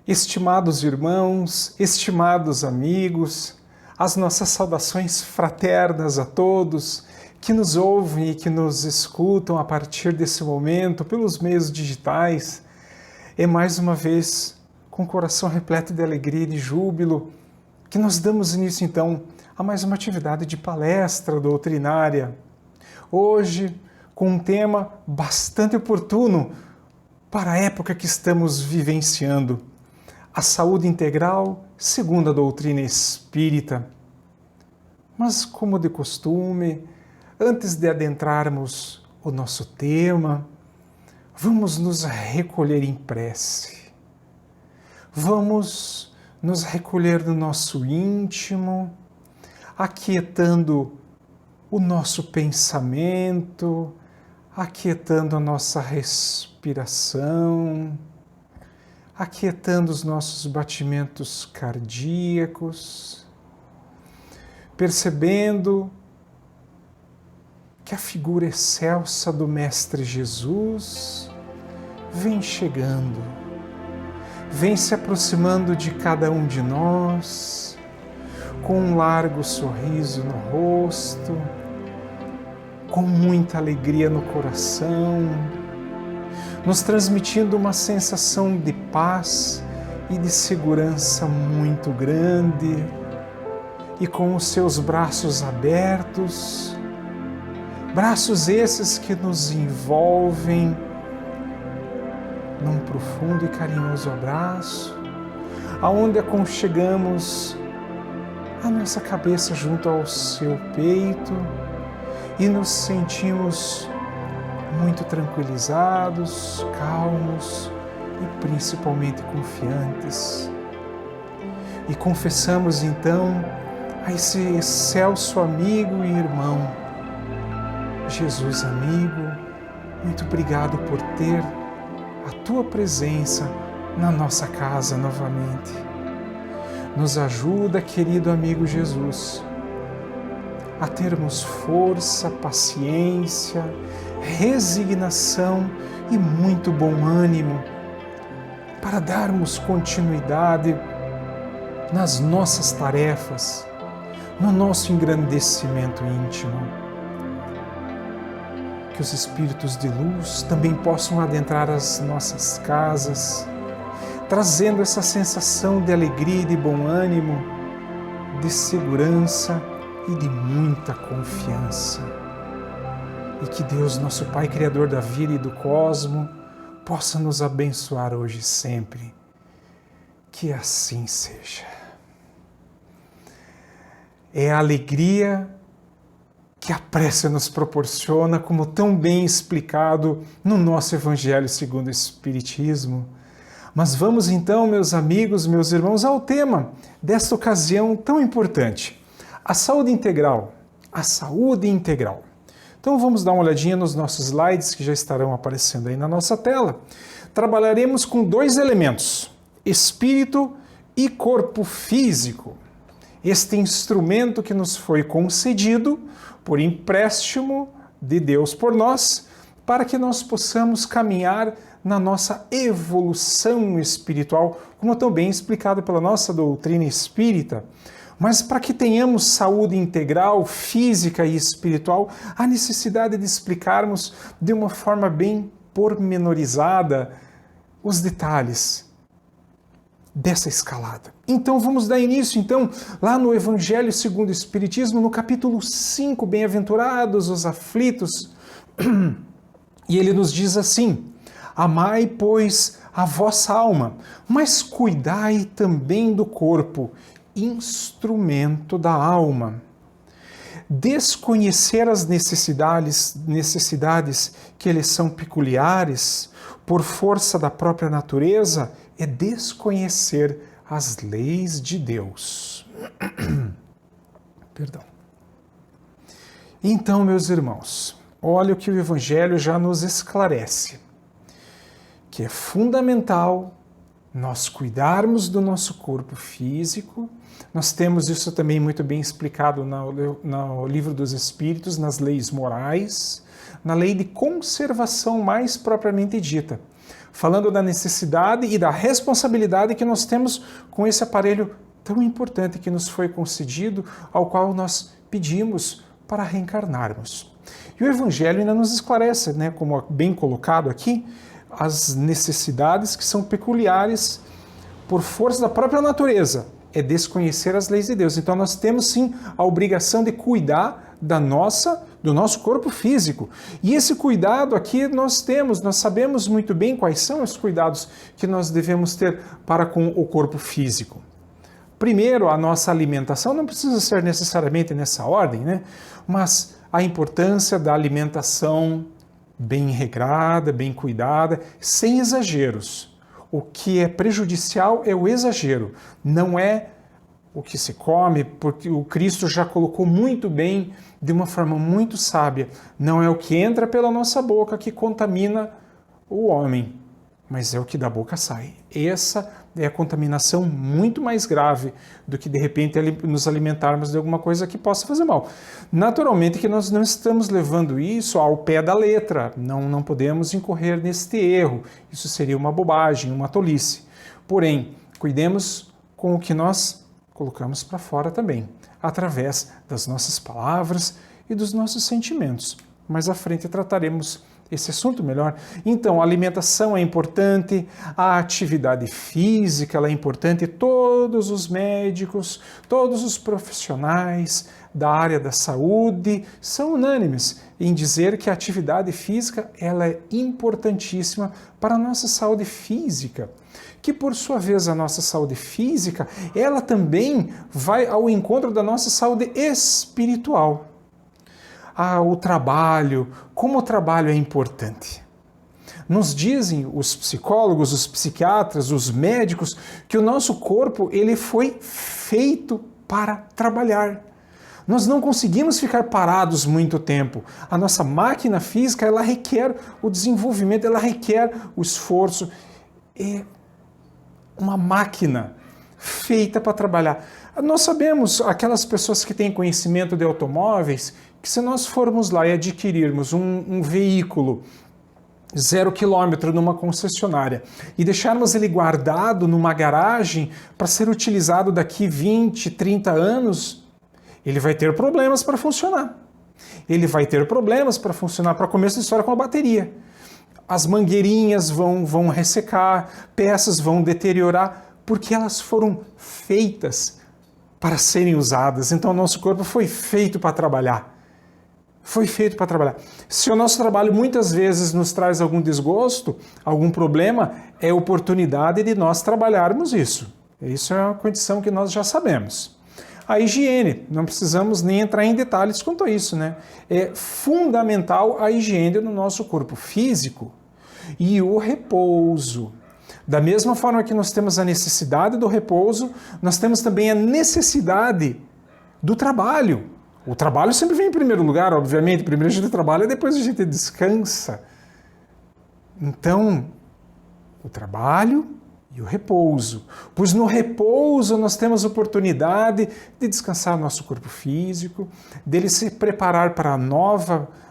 Estimados irmãos, estimados amigos, as nossas saudações fraternas a todos que nos ouvem e que nos escutam a partir desse momento pelos meios digitais. É mais uma vez com o coração repleto de alegria e de júbilo que nós damos início então a mais uma atividade de palestra doutrinária. Hoje, com um tema bastante oportuno para a época que estamos vivenciando: a saúde integral segundo a doutrina espírita. Mas, como de costume, antes de adentrarmos o nosso tema, vamos nos recolher em prece. Vamos nos recolher no nosso íntimo, aquietando o nosso pensamento, aquietando a nossa respiração, aquietando os nossos batimentos cardíacos, percebendo que a figura excelsa do Mestre Jesus vem chegando, vem se aproximando de cada um de nós, com um largo sorriso no rosto, com muita alegria no coração, nos transmitindo uma sensação de paz e de segurança muito grande, e com os seus braços abertos, braços esses que nos envolvem num profundo e carinhoso abraço, aonde aconchegamos a nossa cabeça junto ao seu peito e nos sentimos muito tranquilizados, calmos e principalmente confiantes. E confessamos então a esse excelso amigo e irmão: Jesus amigo, muito obrigado por ter a tua presença na nossa casa novamente. Nos ajuda, querido amigo Jesus, a termos força, paciência, resignação e muito bom ânimo para darmos continuidade nas nossas tarefas, no nosso engrandecimento íntimo. Que os espíritos de luz também possam adentrar as nossas casas, trazendo essa sensação de alegria e de bom ânimo, de segurança e de muita confiança. E que Deus, nosso Pai, Criador da vida e do cosmo, possa nos abençoar hoje e sempre. Que assim seja. É a alegria que a prece nos proporciona, como tão bem explicado no nosso Evangelho segundo o Espiritismo. Mas vamos então, meus amigos, meus irmãos, ao tema desta ocasião tão importante: a saúde integral. A saúde integral. Então vamos dar uma olhadinha nos nossos slides que já estarão aparecendo aí na nossa tela. Trabalharemos com dois elementos: espírito e corpo físico. Este instrumento que nos foi concedido por empréstimo de Deus por nós, para que nós possamos caminhar na nossa evolução espiritual, como tão bem explicado pela nossa doutrina espírita. Mas para que tenhamos saúde integral, física e espiritual, há necessidade de explicarmos de uma forma bem pormenorizada os detalhes dessa escalada. Então vamos dar início lá no Evangelho segundo o Espiritismo, no capítulo 5, Bem-aventurados os aflitos, e ele nos diz assim: amai, pois, a vossa alma, mas cuidai também do corpo, instrumento da alma. Desconhecer as necessidades que lhes são peculiares, por força da própria natureza, é desconhecer as leis de Deus. Perdão. Então, meus irmãos, olha o que o Evangelho já nos esclarece, que é fundamental nós cuidarmos do nosso corpo físico. Nós temos isso também muito bem explicado no Livro dos Espíritos, nas leis morais, na lei de conservação mais propriamente dita. falando da necessidade e da responsabilidade que nós temos com esse aparelho tão importante que nos foi concedido, ao qual nós pedimos para reencarnarmos. E o Evangelho ainda nos esclarece, né, como bem colocado aqui, as necessidades que são peculiares por força da própria natureza, é desconhecer as leis de Deus. Então nós temos sim a obrigação de cuidar do nosso corpo físico. E esse cuidado aqui nós sabemos muito bem quais são os cuidados que nós devemos ter para com o corpo físico. Primeiro, a nossa alimentação não precisa ser necessariamente nessa ordem, né? Mas a importância da alimentação bem regrada, bem cuidada, sem exageros. O que é prejudicial é o exagero, não é o que se come, porque o Cristo já colocou muito bem, de uma forma muito sábia, não é o que entra pela nossa boca que contamina o homem, mas é o que da boca sai. Essa é a contaminação muito mais grave do que, de repente, nos alimentarmos de alguma coisa que possa fazer mal. Naturalmente que nós não estamos levando isso ao pé da letra, não podemos incorrer neste erro. Isso seria uma bobagem, uma tolice. Porém, cuidemos com o que nós colocamos para fora também, através das nossas palavras e dos nossos sentimentos. Mais à frente trataremos esse assunto melhor. Então, a alimentação é importante, a atividade física ela é importante, todos os médicos, todos os profissionais da área da saúde são unânimes em dizer que a atividade física ela é importantíssima para a nossa saúde física, que por sua vez a nossa saúde física, ela também vai ao encontro da nossa saúde espiritual. O trabalho, como o trabalho é importante. Nos dizem os psicólogos, os psiquiatras, os médicos, que o nosso corpo ele foi feito para trabalhar. Nós não conseguimos ficar parados muito tempo. A nossa máquina física ela requer o desenvolvimento, ela requer o esforço. É uma máquina feita para trabalhar. Nós sabemos, aquelas pessoas que têm conhecimento de automóveis, que se nós formos lá e adquirirmos um veículo 0 km numa concessionária e deixarmos ele guardado numa garagem para ser utilizado daqui 20, 30 anos, ele vai ter problemas para funcionar. Ele vai ter problemas para funcionar, para começo da história, com a bateria. As mangueirinhas vão ressecar, peças vão deteriorar, porque elas foram feitas para serem usadas. Então o nosso corpo foi feito para trabalhar. Foi feito para trabalhar. Se o nosso trabalho muitas vezes nos traz algum desgosto, algum problema, é oportunidade de nós trabalharmos isso. Isso é uma condição que nós já sabemos. A higiene, não precisamos nem entrar em detalhes quanto a isso, né? É fundamental a higiene no nosso corpo físico e o repouso. Da mesma forma que nós temos a necessidade do repouso, nós temos também a necessidade do trabalho. O trabalho sempre vem em primeiro lugar, obviamente. Primeiro a gente trabalha, depois a gente descansa. Então, o trabalho e o repouso. Pois no repouso nós temos oportunidade de descansar o nosso corpo físico, dele se preparar para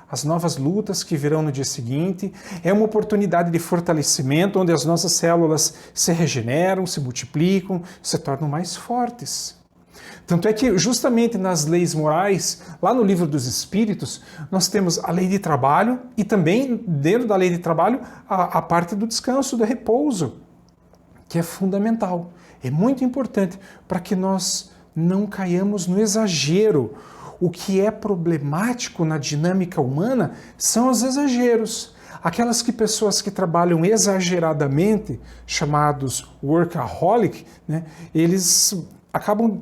as novas lutas que virão no dia seguinte. É uma oportunidade de fortalecimento, onde as nossas células se regeneram, se multiplicam, se tornam mais fortes. Tanto é que justamente nas leis morais, lá no Livro dos Espíritos, nós temos a lei de trabalho e também dentro da lei de trabalho a parte do descanso, do repouso, que é fundamental. É muito importante para que nós não caiamos no exagero. O que é problemático na dinâmica humana são os exageros. Aquelas pessoas que trabalham exageradamente, chamados workaholic, né, eles acabam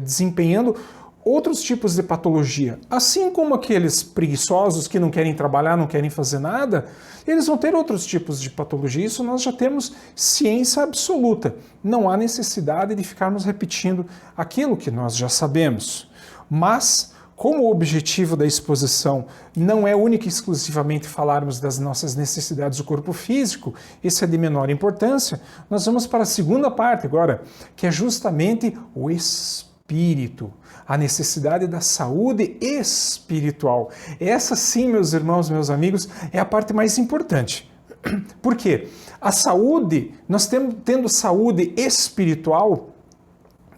desempenhando outros tipos de patologia. Assim como aqueles preguiçosos que não querem trabalhar, não querem fazer nada, eles vão ter outros tipos de patologia. Isso nós já temos ciência absoluta. Não há necessidade de ficarmos repetindo aquilo que nós já sabemos. Mas, como o objetivo da exposição não é única e exclusivamente falarmos das nossas necessidades do corpo físico, isso é de menor importância, nós vamos para a segunda parte agora, que é justamente o espírito, a necessidade da saúde espiritual. Essa sim, meus irmãos, meus amigos, é a parte mais importante. Por quê? A saúde, nós tendo saúde espiritual,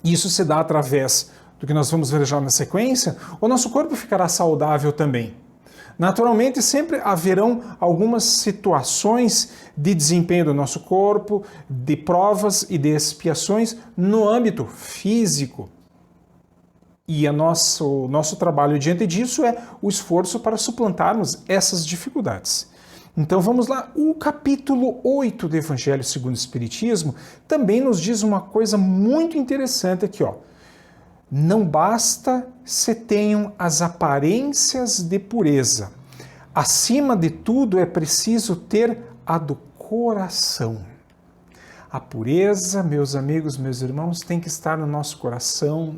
isso se dá através do que nós vamos ver já na sequência, o nosso corpo ficará saudável também. Naturalmente, sempre haverão algumas situações de desempenho do nosso corpo, de provas e de expiações no âmbito físico. E o nosso trabalho diante disso é o esforço para suplantarmos essas dificuldades. Então vamos lá, o capítulo 8 do Evangelho segundo o Espiritismo também nos diz uma coisa muito interessante aqui, ó. Não basta se tenham as aparências de pureza. Acima de tudo é preciso ter a do coração. A pureza, meus amigos, meus irmãos, tem que estar no nosso coração,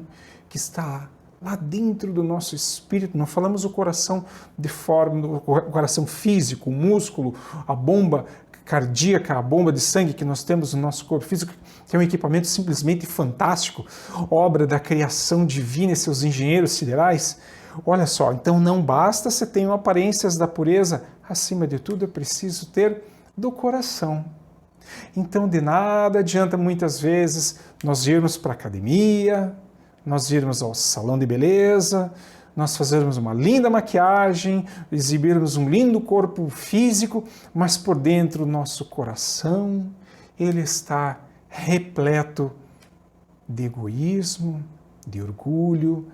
que está lá dentro do nosso espírito. Não falamos o coração de forma, o coração físico, o músculo, a bomba cardíaca, a bomba de sangue que nós temos no nosso corpo físico, que é um equipamento simplesmente fantástico, obra da criação divina e seus engenheiros siderais. Olha só, então não basta se tenham aparências da pureza, acima de tudo é preciso ter do coração. Então de nada adianta muitas vezes nós irmos para a academia, nós irmos ao salão de beleza, nós fazermos uma linda maquiagem, exibirmos um lindo corpo físico, mas por dentro o nosso coração, ele está repleto de egoísmo, de orgulho,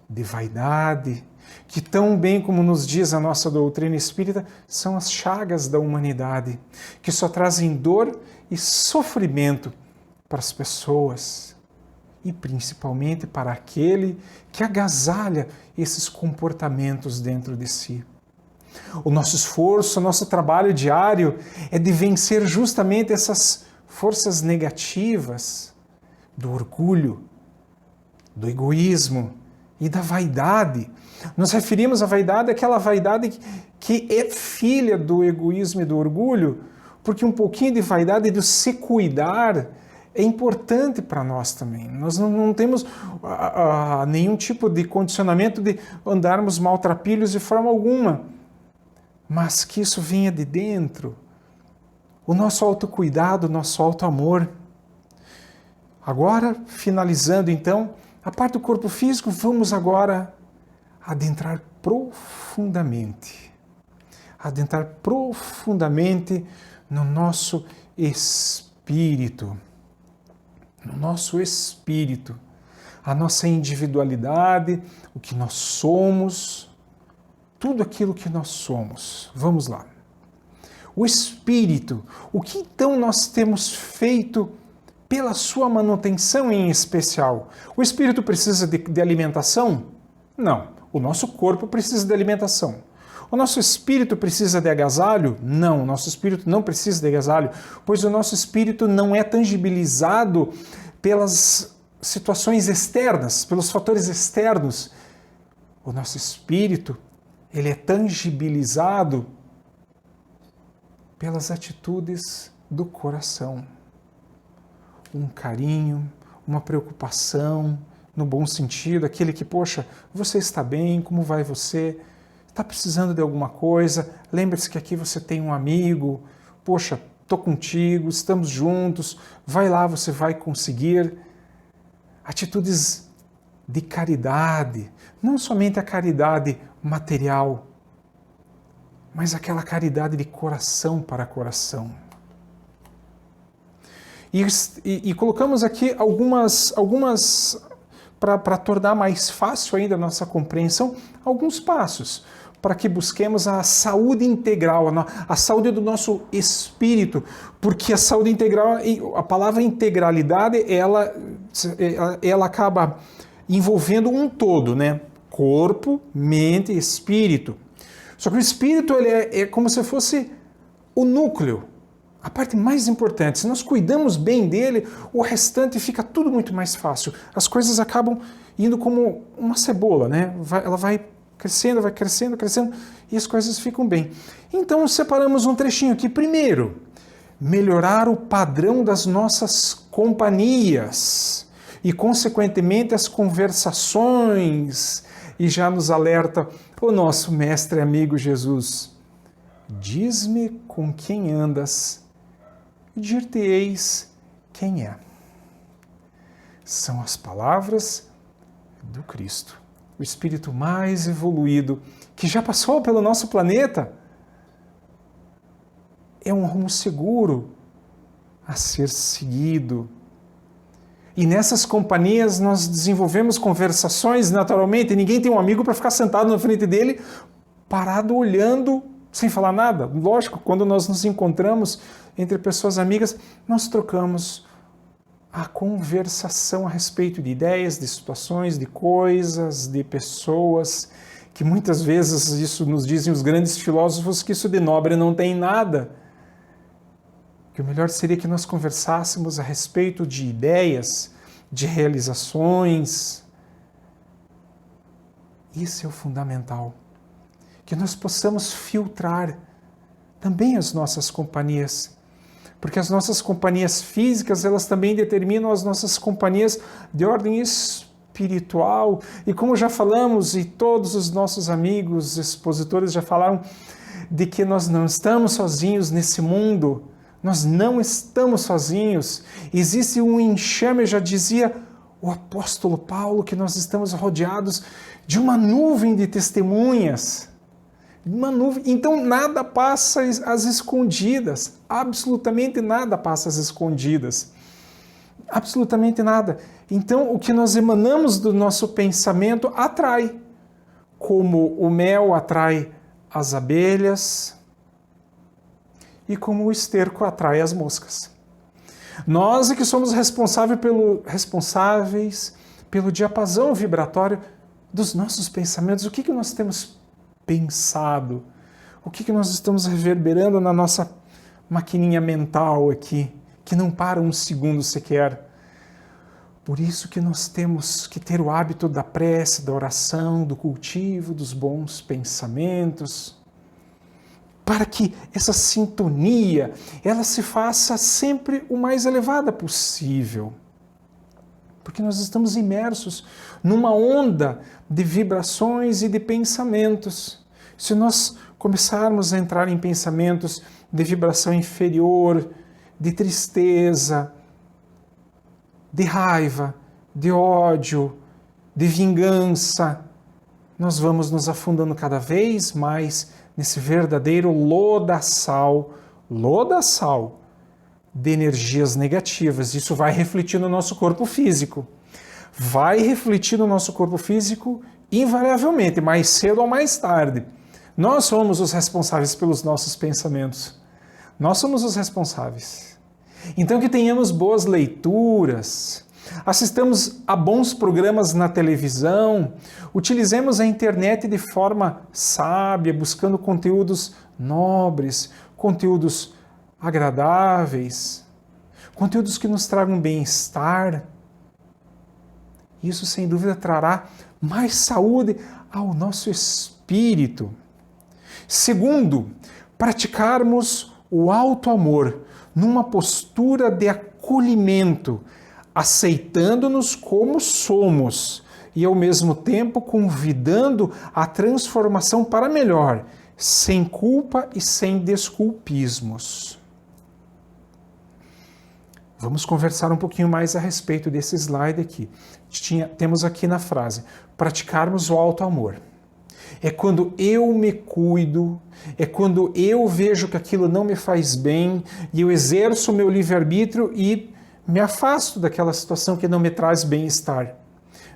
de vaidade, que tão bem como nos diz a nossa doutrina espírita, são as chagas da humanidade, que só trazem dor e sofrimento para as pessoas, e principalmente para aquele que agasalha esses comportamentos dentro de si. O nosso esforço, o nosso trabalho diário é de vencer justamente essas forças negativas do orgulho, do egoísmo e da vaidade. Nos referimos à vaidade, àquela vaidade que é filha do egoísmo e do orgulho, porque um pouquinho de vaidade, de se cuidar, é importante para nós também. Nós não temos nenhum tipo de condicionamento de andarmos maltrapilhos de forma alguma, mas que isso venha de dentro. O nosso autocuidado, o nosso autoamor. Agora, finalizando então, a parte do corpo físico, vamos agora adentrar profundamente no nosso espírito. No nosso espírito, a nossa individualidade, o que nós somos, tudo aquilo que nós somos. Vamos lá. O espírito, o que então nós temos feito pela sua manutenção em especial? O espírito precisa de alimentação? Não. O nosso corpo precisa de alimentação. O nosso espírito precisa de agasalho? Não, o nosso espírito não precisa de agasalho, pois o nosso espírito não é tangibilizado pelas situações externas, pelos fatores externos. O nosso espírito, ele é tangibilizado pelas atitudes do coração. Um carinho, uma preocupação, no bom sentido, aquele que, poxa, você está bem, como vai você? Está precisando de alguma coisa? Lembre-se que aqui você tem um amigo. Poxa, estou contigo, estamos juntos. Vai lá, você vai conseguir. Atitudes de caridade. Não somente a caridade material, mas aquela caridade de coração para coração. E colocamos aqui algumas para tornar mais fácil ainda a nossa compreensão, alguns passos para que busquemos a saúde integral, a saúde do nosso espírito, porque a saúde integral, a palavra integralidade, ela acaba envolvendo um todo, né? Corpo, mente, espírito. Só que o espírito ele é como se fosse o núcleo, a parte mais importante. Se nós cuidamos bem dele, o restante fica tudo muito mais fácil. As coisas acabam indo como uma cebola, né? Ela vai crescendo, e as coisas ficam bem. Então, separamos um trechinho aqui. Primeiro, melhorar o padrão das nossas companhias e, consequentemente, as conversações. E já nos alerta o nosso mestre amigo Jesus. diz-me com quem andas, e dir-te-eis quem é. São as palavras do Cristo, o Espírito mais evoluído, que já passou pelo nosso planeta. É um rumo seguro a ser seguido. E nessas companhias nós desenvolvemos conversações naturalmente. Ninguém tem um amigo para ficar sentado na frente dele, parado olhando, sem falar nada. Lógico, quando nós nos encontramos entre pessoas amigas, nós trocamos a conversação a respeito de ideias, de situações, de coisas, de pessoas, que muitas vezes, isso nos dizem os grandes filósofos, que isso de nobre não tem nada. Que o melhor seria que nós conversássemos a respeito de ideias, de realizações. Isso é o fundamental. Que nós possamos filtrar também as nossas companhias. Porque as nossas companhias físicas, elas também determinam as nossas companhias de ordem espiritual. E como já falamos, e todos os nossos amigos expositores já falaram, de que nós não estamos sozinhos nesse mundo. Nós não estamos sozinhos. Existe um enxame, já dizia o apóstolo Paulo, que nós estamos rodeados de uma nuvem de testemunhas. Uma nuvem. Então nada passa às escondidas. Absolutamente nada passa às escondidas. Absolutamente nada. Então o que nós emanamos do nosso pensamento atrai. Como o mel atrai as abelhas, e como o esterco atrai as moscas. Nós é que somos responsáveis pelo diapasão vibratório dos nossos pensamentos. O que nós temos pensado? O que nós estamos reverberando na nossa maquininha mental aqui, que não para um segundo sequer? Por isso que nós temos que ter o hábito da prece, da oração, do cultivo, dos bons pensamentos, para que essa sintonia ela se faça sempre o mais elevada possível. Porque nós estamos imersos numa onda de vibrações e de pensamentos. Se nós começarmos a entrar em pensamentos de vibração inferior, de tristeza, de raiva, de ódio, de vingança, nós vamos nos afundando cada vez mais nesse verdadeiro lodaçal de energias negativas. Isso vai refletir no nosso corpo físico. Vai refletir no nosso corpo físico invariavelmente, mais cedo ou mais tarde. Nós somos os responsáveis pelos nossos pensamentos. Nós somos os responsáveis. Então que tenhamos boas leituras, assistamos a bons programas na televisão, utilizemos a internet de forma sábia, buscando conteúdos nobres, conteúdos agradáveis, conteúdos que nos tragam bem-estar. Isso, sem dúvida, trará mais saúde ao nosso espírito. Segundo, praticarmos o auto-amor numa postura de acolhimento, aceitando-nos como somos e, ao mesmo tempo, convidando a transformação para melhor, sem culpa e sem desculpismos. Vamos conversar um pouquinho mais a respeito desse slide aqui. Temos aqui na frase, praticarmos o auto-amor. É quando eu me cuido, é quando eu vejo que aquilo não me faz bem e eu exerço o meu livre-arbítrio e me afasto daquela situação que não me traz bem-estar.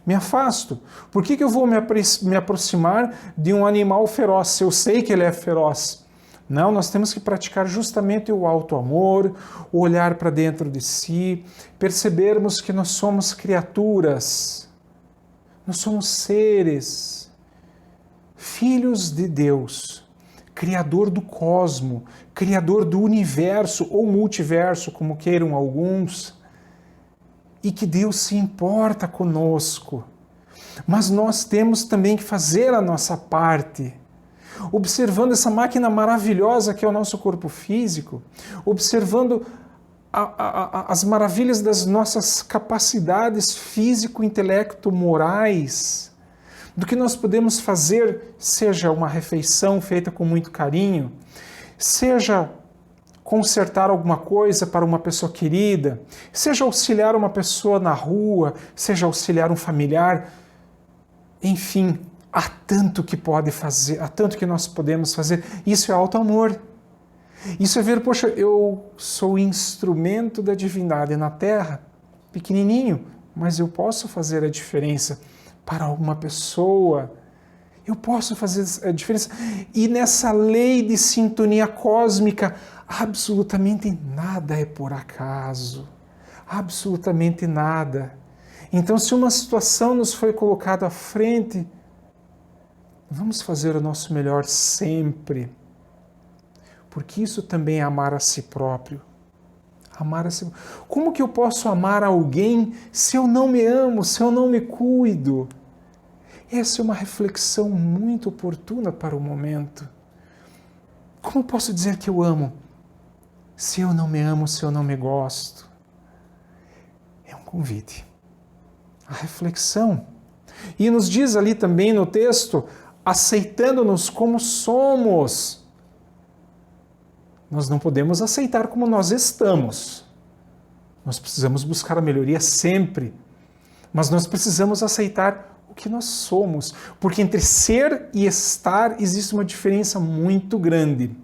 Me afasto. Por que eu vou me aproximar de um animal feroz se eu sei que ele é feroz? Não, nós temos que praticar justamente o auto-amor, o olhar para dentro de si, percebermos que nós somos criaturas, nós somos seres, filhos de Deus, Criador do cosmo, Criador do universo ou multiverso, como queiram alguns, e que Deus se importa conosco. Mas nós temos também que fazer a nossa parte, observando essa máquina maravilhosa que é o nosso corpo físico, observando as maravilhas das nossas capacidades físico-intelecto-morais, do que nós podemos fazer, seja uma refeição feita com muito carinho, seja consertar alguma coisa para uma pessoa querida, seja auxiliar uma pessoa na rua, seja auxiliar um familiar, enfim, há tanto que pode fazer, há tanto que nós podemos fazer. Isso é alto amor. Isso é ver, poxa, eu sou instrumento da divindade na Terra, pequenininho, mas eu posso fazer a diferença para alguma pessoa. Eu posso fazer a diferença. E nessa lei de sintonia cósmica, absolutamente nada é por acaso. Absolutamente nada. Então, se uma situação nos foi colocada à frente, vamos fazer o nosso melhor sempre. Porque isso também é amar a si próprio. Amar a si... Como que eu posso amar alguém se eu não me amo, se eu não me cuido? Essa é uma reflexão muito oportuna para o momento. Como posso dizer que eu amo se eu não me amo, se eu não me gosto? É um convite. A reflexão. E nos diz ali também no texto, aceitando-nos como somos. Nós não podemos aceitar como nós estamos. Nós precisamos buscar a melhoria sempre. Mas nós precisamos aceitar o que nós somos. Porque entre ser e estar existe uma diferença muito grande.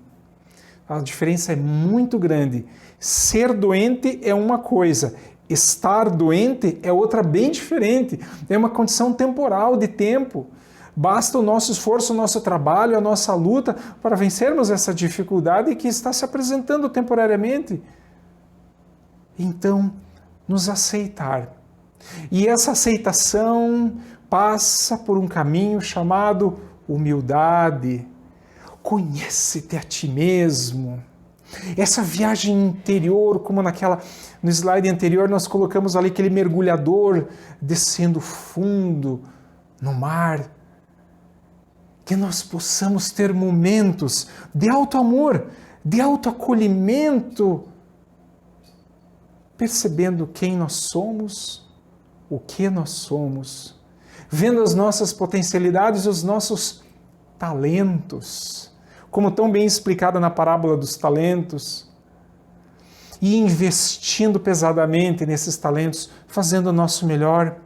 A diferença é muito grande. Ser doente é uma coisa. Estar doente é outra bem diferente. É uma condição temporal, de tempo. Basta o nosso esforço, o nosso trabalho, a nossa luta para vencermos essa dificuldade que está se apresentando temporariamente. Então, nos aceitar. E essa aceitação passa por um caminho chamado humildade. Conhece-te a ti mesmo. Essa viagem interior, como no slide anterior nós colocamos ali aquele mergulhador descendo fundo no mar. Que nós possamos ter momentos de alto amor, de autoacolhimento, percebendo quem nós somos, o que nós somos, vendo as nossas potencialidades, os nossos talentos, como tão bem explicada na parábola dos talentos, e investindo pesadamente nesses talentos, fazendo o nosso melhor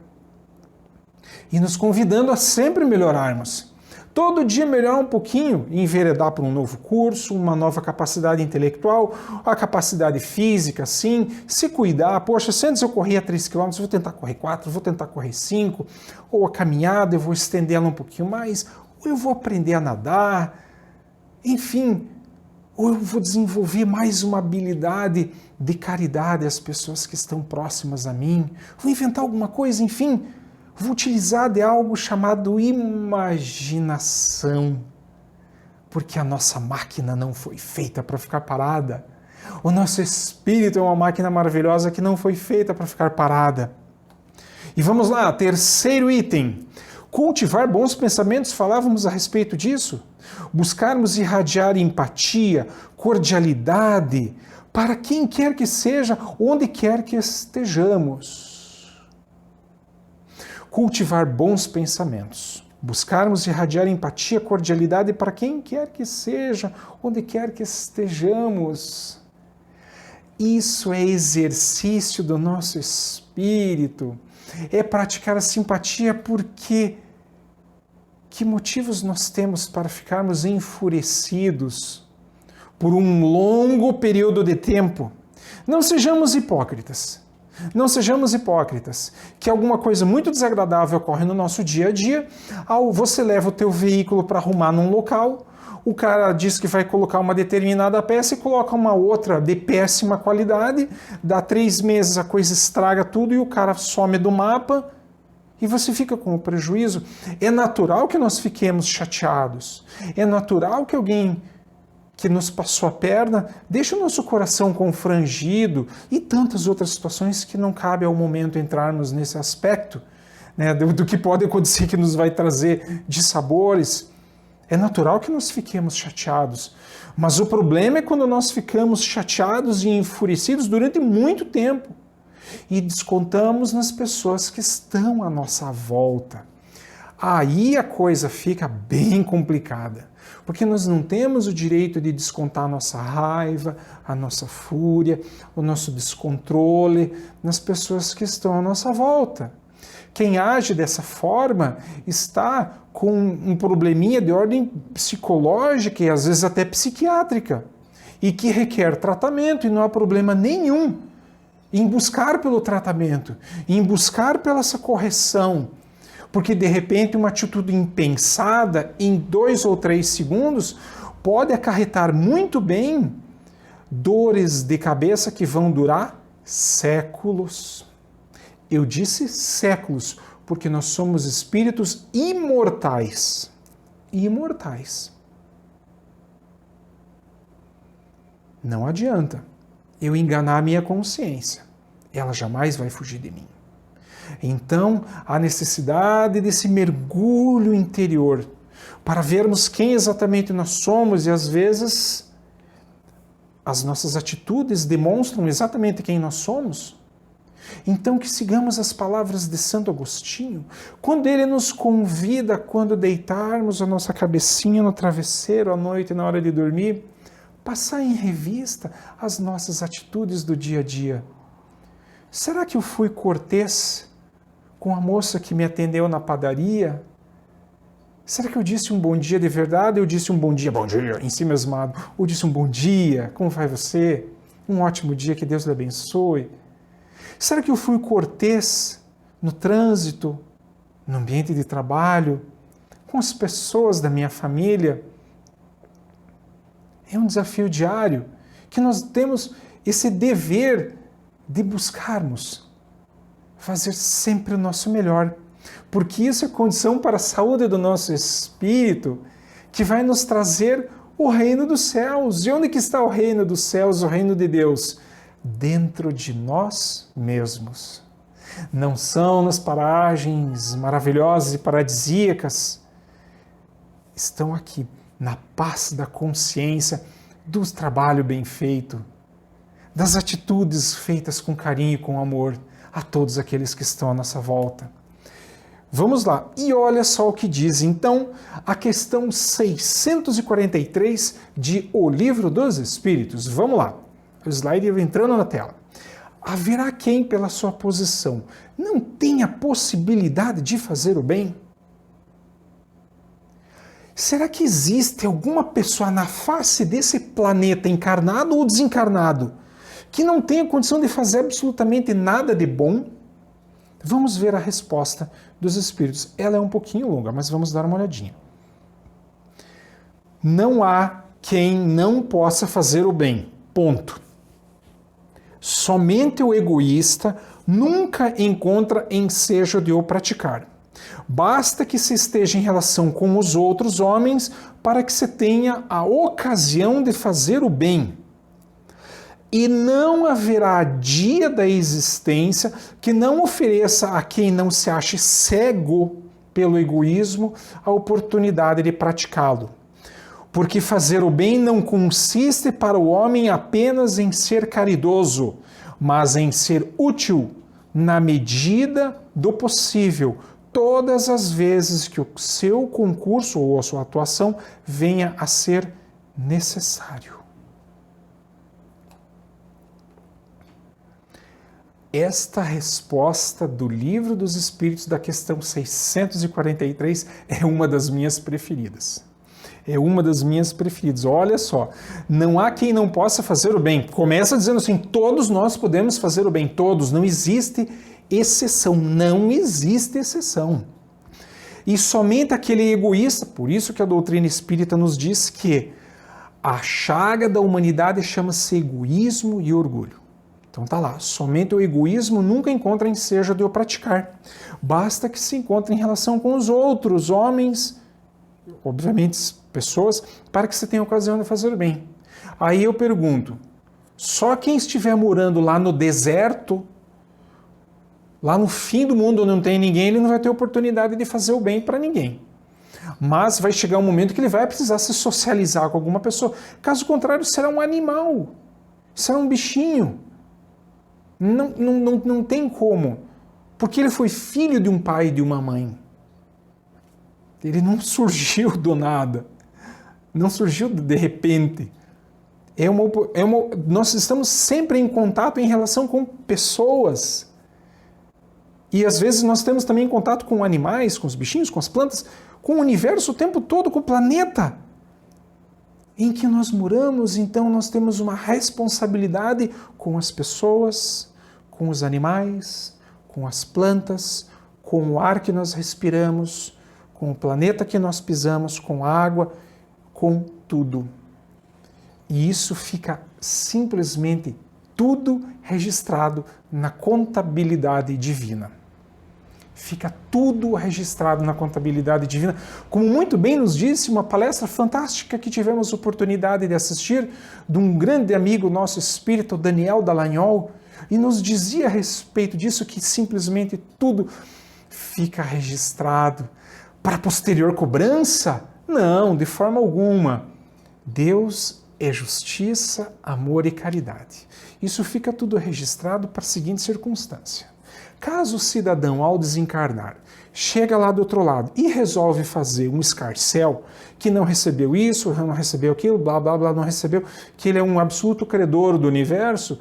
e nos convidando a sempre melhorarmos. Todo dia melhorar um pouquinho, enveredar para um novo curso, uma nova capacidade intelectual, a capacidade física, sim, se cuidar. Poxa, se antes eu corria 3 km, vou tentar correr 4, vou tentar correr 5, ou a caminhada, eu vou estender ela um pouquinho mais, ou eu vou aprender a nadar, enfim, ou eu vou desenvolver mais uma habilidade de caridade às pessoas que estão próximas a mim, vou inventar alguma coisa, enfim, vou utilizar de algo chamado imaginação, porque a nossa máquina não foi feita para ficar parada. O nosso espírito é uma máquina maravilhosa que não foi feita para ficar parada. E vamos lá, terceiro item. Cultivar bons pensamentos, falávamos a respeito disso. Buscarmos irradiar empatia, cordialidade, para quem quer que seja, onde quer que estejamos. Cultivar bons pensamentos, buscarmos irradiar empatia, cordialidade para quem quer que seja, onde quer que estejamos. Isso é exercício do nosso espírito, é praticar a simpatia porque que motivos nós temos para ficarmos enfurecidos por um longo período de tempo? Não sejamos hipócritas. Não sejamos hipócritas, que alguma coisa muito desagradável ocorre no nosso dia a dia, você leva o teu veículo para arrumar num local, o cara diz que vai colocar uma determinada peça e coloca uma outra de péssima qualidade, dá 3 meses a coisa estraga tudo e o cara some do mapa e você fica com o prejuízo. É natural que nós fiquemos chateados, é natural que alguém que nos passou a perna, deixa o nosso coração confrangido e tantas outras situações que não cabe ao momento entrarmos nesse aspecto, né, do que pode acontecer que nos vai trazer dissabores. É natural que nós fiquemos chateados, mas o problema é quando nós ficamos chateados e enfurecidos durante muito tempo e descontamos nas pessoas que estão à nossa volta. aí a coisa fica bem complicada, porque nós não temos o direito de descontar a nossa raiva, a nossa fúria, o nosso descontrole nas pessoas que estão à nossa volta. Quem age dessa forma está com um probleminha de ordem psicológica e às vezes até psiquiátrica, e que requer tratamento, e não há problema nenhum em buscar pelo tratamento, em buscar pela essa correção, porque de repente uma atitude impensada em 2 ou 3 segundos pode acarretar muito bem dores de cabeça que vão durar séculos. Eu disse séculos, porque nós somos espíritos imortais. Imortais. Não adianta eu enganar a minha consciência. Ela jamais vai fugir de mim. Então, há necessidade desse mergulho interior para vermos quem exatamente nós somos, e às vezes as nossas atitudes demonstram exatamente quem nós somos. Então que sigamos as palavras de Santo Agostinho, quando ele nos convida, quando deitarmos a nossa cabecinha no travesseiro à noite na hora de dormir, passar em revista as nossas atitudes do dia a dia. Será que eu fui cortês com a moça que me atendeu na padaria? Será que eu disse um bom dia de verdade? Eu disse um bom dia, em si mesmado. Ou disse um bom dia, como vai você? Um ótimo dia, que Deus lhe abençoe. Será que eu fui cortês no trânsito, no ambiente de trabalho, com as pessoas da minha família? É um desafio diário que nós temos esse dever de buscarmos fazer sempre o nosso melhor, porque isso é condição para a saúde do nosso espírito, que vai nos trazer o reino dos céus. E onde que está o reino dos céus, o reino de Deus? Dentro de nós mesmos. Não são nas paragens maravilhosas e paradisíacas. Estão aqui, na paz da consciência, do trabalho bem feito, das atitudes feitas com carinho e com amor a todos aqueles que estão à nossa volta. Vamos lá, e olha só o que diz, então, a questão 643 de O Livro dos Espíritos. Vamos lá. O slide entrando na tela. Haverá quem, pela sua posição, não tenha possibilidade de fazer o bem? Será que existe alguma pessoa na face desse planeta, encarnado ou desencarnado, que não tenha condição de fazer absolutamente nada de bom? Vamos ver a resposta dos Espíritos. Ela é um pouquinho longa, mas vamos dar uma olhadinha. Não há quem não possa fazer o bem. Ponto. Somente o egoísta nunca encontra ensejo de o praticar. Basta que se esteja em relação com os outros homens para que se tenha a ocasião de fazer o bem. E não haverá dia da existência que não ofereça a quem não se ache cego pelo egoísmo a oportunidade de praticá-lo. Porque fazer o bem não consiste para o homem apenas em ser caridoso, mas em ser útil na medida do possível, todas as vezes que o seu concurso ou a sua atuação venha a ser necessário. Esta resposta do Livro dos Espíritos da questão 643 é uma das minhas preferidas. É uma das minhas preferidas. Olha só, não há quem não possa fazer o bem. Começa dizendo assim, todos nós podemos fazer o bem, todos. Não existe exceção, não existe exceção. E somente aquele egoísta, por isso que a doutrina espírita nos diz que a chaga da humanidade chama-se egoísmo e orgulho. Então tá lá, somente o egoísmo nunca encontra ensejo de o praticar. Basta que se encontre em relação com os outros homens, obviamente pessoas, para que se tenha ocasião de fazer o bem. Aí eu pergunto, só quem estiver morando lá no deserto, lá no fim do mundo onde não tem ninguém, ele não vai ter oportunidade de fazer o bem para ninguém. Mas vai chegar um momento que ele vai precisar se socializar com alguma pessoa. Caso contrário, será um animal, será um bichinho. Não tem como, porque ele foi filho de um pai e de uma mãe. Ele não surgiu do nada, não surgiu de repente. Nós estamos sempre em contato em relação com pessoas. E às vezes nós temos também contato com animais, com os bichinhos, com as plantas, com o universo o tempo todo, com o planeta em que nós moramos. Então nós temos uma responsabilidade com as pessoas, com os animais, com as plantas, com o ar que nós respiramos, com o planeta que nós pisamos, com a água, com tudo. E isso fica simplesmente tudo registrado na contabilidade divina. Fica tudo registrado na contabilidade divina, como muito bem nos disse uma palestra fantástica que tivemos oportunidade de assistir de um grande amigo nosso espírita, Daniel Dallagnol, e nos dizia a respeito disso que simplesmente tudo fica registrado. Para posterior cobrança? Não, de forma alguma. Deus é justiça, amor e caridade. Isso fica tudo registrado para a seguinte circunstância. Caso o cidadão, ao desencarnar, chega lá do outro lado e resolve fazer um escarcéu, que não recebeu isso, não recebeu aquilo, blá, blá, blá, não recebeu, que ele é um absoluto credor do universo,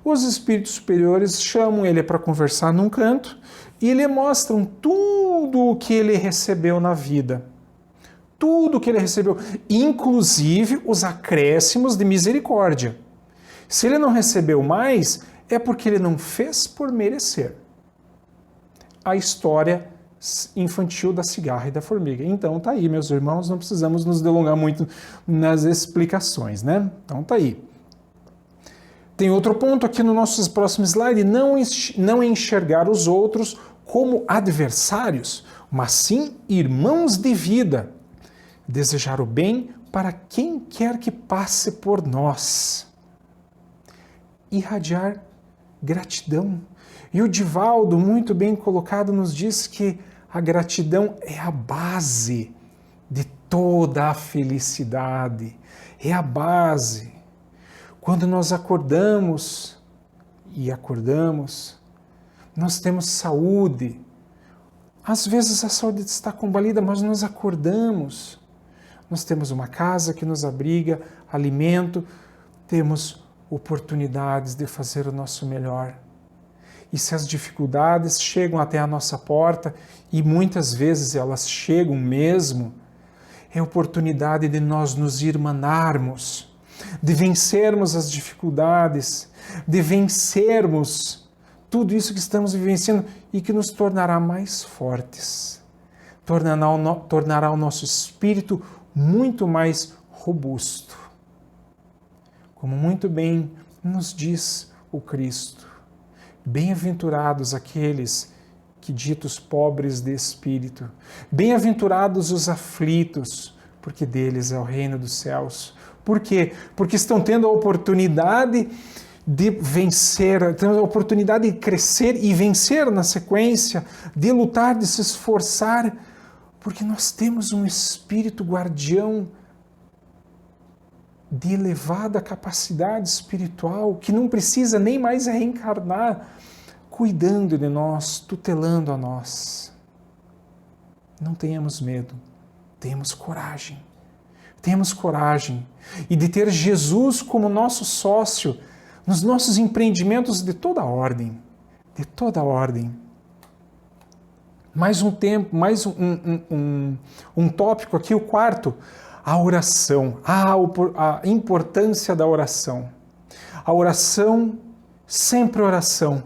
os espíritos superiores chamam ele para conversar num canto e lhe mostram tudo o que ele recebeu na vida. Tudo o que ele recebeu, inclusive os acréscimos de misericórdia. Se ele não recebeu mais, é porque ele não fez por merecer. A história infantil da cigarra e da formiga. Então tá aí, meus irmãos, não precisamos nos delongar muito nas explicações, né? Então tá aí. Tem outro ponto aqui no nosso próximo slide, não enxergar os outros como adversários, mas sim irmãos de vida. Desejar o bem para quem quer que passe por nós. Irradiar gratidão. E o Divaldo, muito bem colocado, nos diz que a gratidão é a base de toda a felicidade. É a base. Quando nós acordamos, nós temos saúde. Às vezes a saúde está combalida, mas nós acordamos. Nós temos uma casa que nos abriga, alimento, temos oportunidades de fazer o nosso melhor. E se as dificuldades chegam até a nossa porta, e muitas vezes elas chegam mesmo, é oportunidade de nós nos irmanarmos, de vencermos as dificuldades, de vencermos tudo isso que estamos vivenciando e que nos tornará mais fortes, tornará o nosso espírito muito mais robusto. Como muito bem nos diz o Cristo, bem-aventurados aqueles que ditos pobres de espírito, bem-aventurados os aflitos, porque deles é o reino dos céus. Por quê? Porque estão tendo a oportunidade de vencer, tendo a oportunidade de crescer e vencer na sequência, de lutar, de se esforçar, porque nós temos um espírito guardião de elevada capacidade espiritual, que não precisa nem mais reencarnar, cuidando de nós, tutelando a nós. Não tenhamos medo, tenhamos coragem. Tenhamos coragem e de ter Jesus como nosso sócio nos nossos empreendimentos de toda a ordem, de toda a ordem. Mais um tópico aqui, o quarto, a oração, a importância da oração. A oração, sempre oração,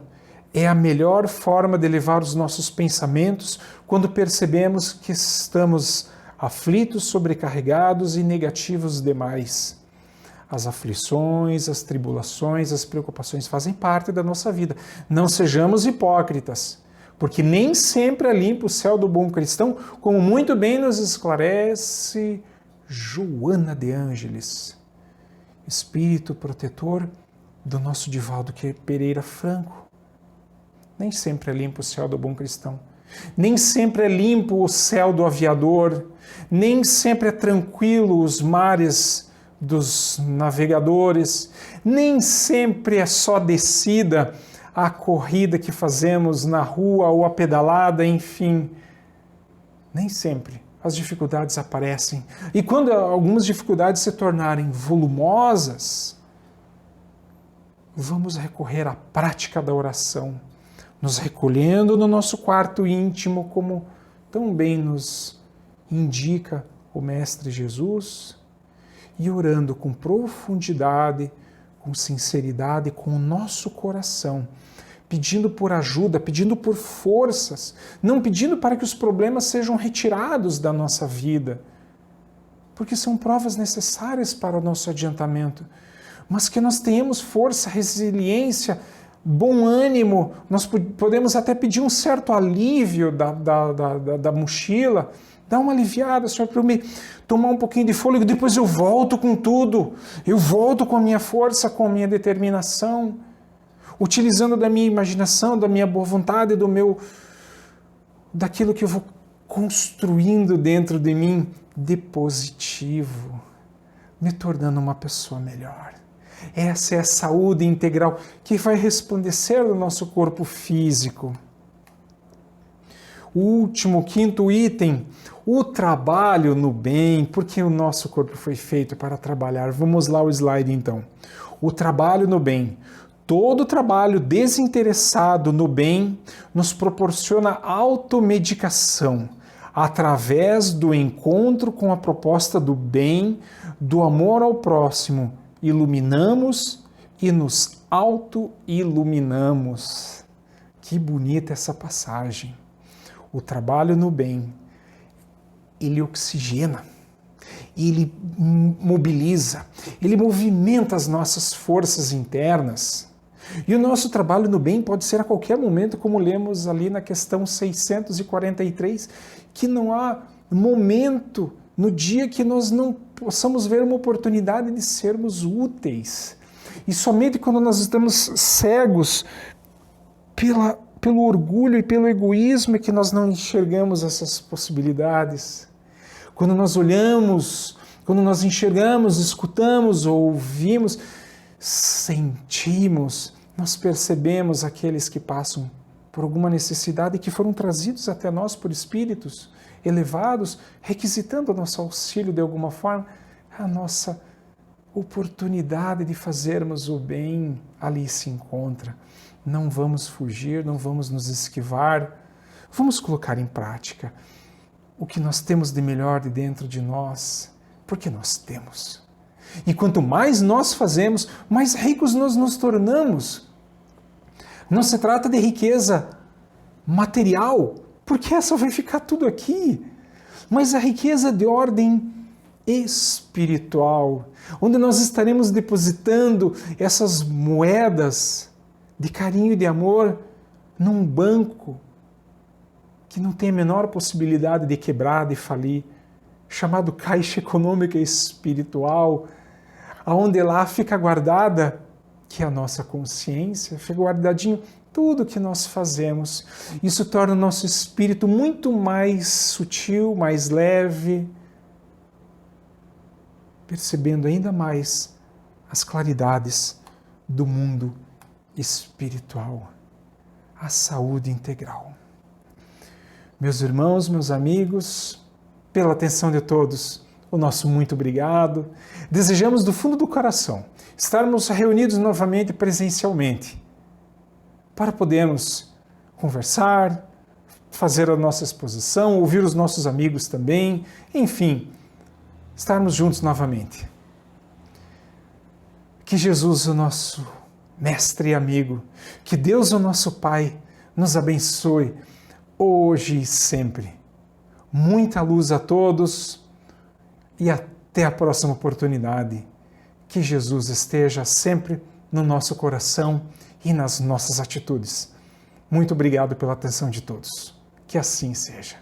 é a melhor forma de elevar os nossos pensamentos quando percebemos que estamos aflitos, sobrecarregados e negativos demais. As aflições, as tribulações, as preocupações fazem parte da nossa vida. Não sejamos hipócritas, porque nem sempre é limpo o céu do bom cristão, como muito bem nos esclarece Joana de Ângeles, espírito protetor do nosso Divaldo Pereira Franco. Nem sempre é limpo o céu do bom cristão. Nem sempre é limpo o céu do aviador. Nem sempre é tranquilo os mares dos navegadores. Nem sempre é só descida a corrida que fazemos na rua ou a pedalada, enfim. Nem sempre as dificuldades aparecem. E quando algumas dificuldades se tornarem volumosas, vamos recorrer à prática da oração, nos recolhendo no nosso quarto íntimo, como tão bem nos indica o Mestre Jesus, e orando com profundidade, com sinceridade, com o nosso coração, pedindo por ajuda, pedindo por forças, não pedindo para que os problemas sejam retirados da nossa vida, porque são provas necessárias para o nosso adiantamento, mas que nós tenhamos força, resiliência, bom ânimo, nós podemos até pedir um certo alívio da mochila, dá uma aliviada, Senhor, para eu me tomar um pouquinho de fôlego, depois eu volto com tudo, eu volto com a minha força, com a minha determinação, utilizando da minha imaginação, da minha boa vontade, daquilo que eu vou construindo dentro de mim de positivo, me tornando uma pessoa melhor. Essa é a saúde integral que vai resplandecer no nosso corpo físico. O último, quinto item, o trabalho no bem, porque o nosso corpo foi feito para trabalhar. Vamos lá o slide então. O trabalho no bem. Todo trabalho desinteressado no bem nos proporciona automedicação, através do encontro com a proposta do bem, do amor ao próximo, iluminamos e nos auto-iluminamos. Que bonita essa passagem. O trabalho no bem, ele oxigena, ele mobiliza, ele movimenta as nossas forças internas. E o nosso trabalho no bem pode ser a qualquer momento, como lemos ali na questão 643, que não há momento no dia que nós não possamos ver uma oportunidade de sermos úteis. E somente quando nós estamos cegos pelo orgulho e pelo egoísmo é que nós não enxergamos essas possibilidades. Quando nós olhamos, quando nós enxergamos, escutamos, ouvimos, sentimos, nós percebemos aqueles que passam por alguma necessidade e que foram trazidos até nós por espíritos elevados, requisitando o nosso auxílio de alguma forma, a nossa oportunidade de fazermos o bem ali se encontra. Não vamos fugir, não vamos nos esquivar, vamos colocar em prática o que nós temos de melhor de dentro de nós, porque nós temos. E quanto mais nós fazemos, mais ricos nós nos tornamos. Não se trata de riqueza material, porque essa vai ficar tudo aqui, mas a riqueza de ordem espiritual, onde nós estaremos depositando essas moedas de carinho e de amor num banco que não tem a menor possibilidade de quebrar, de falir, chamado Caixa Econômica Espiritual, aonde lá fica guardada, que é a nossa consciência, fica guardadinho tudo que nós fazemos. Isso torna o nosso espírito muito mais sutil, mais leve, percebendo ainda mais as claridades do mundo espiritual, a saúde integral. Meus irmãos, meus amigos, pela atenção de todos, o nosso muito obrigado. Desejamos do fundo do coração estarmos reunidos novamente presencialmente para podermos conversar, fazer a nossa exposição, ouvir os nossos amigos também, enfim, estarmos juntos novamente. Que Jesus, o nosso mestre e amigo, que Deus, o nosso Pai, nos abençoe hoje e sempre. Muita luz a todos e até a próxima oportunidade. Que Jesus esteja sempre no nosso coração e nas nossas atitudes. Muito obrigado pela atenção de todos. Que assim seja.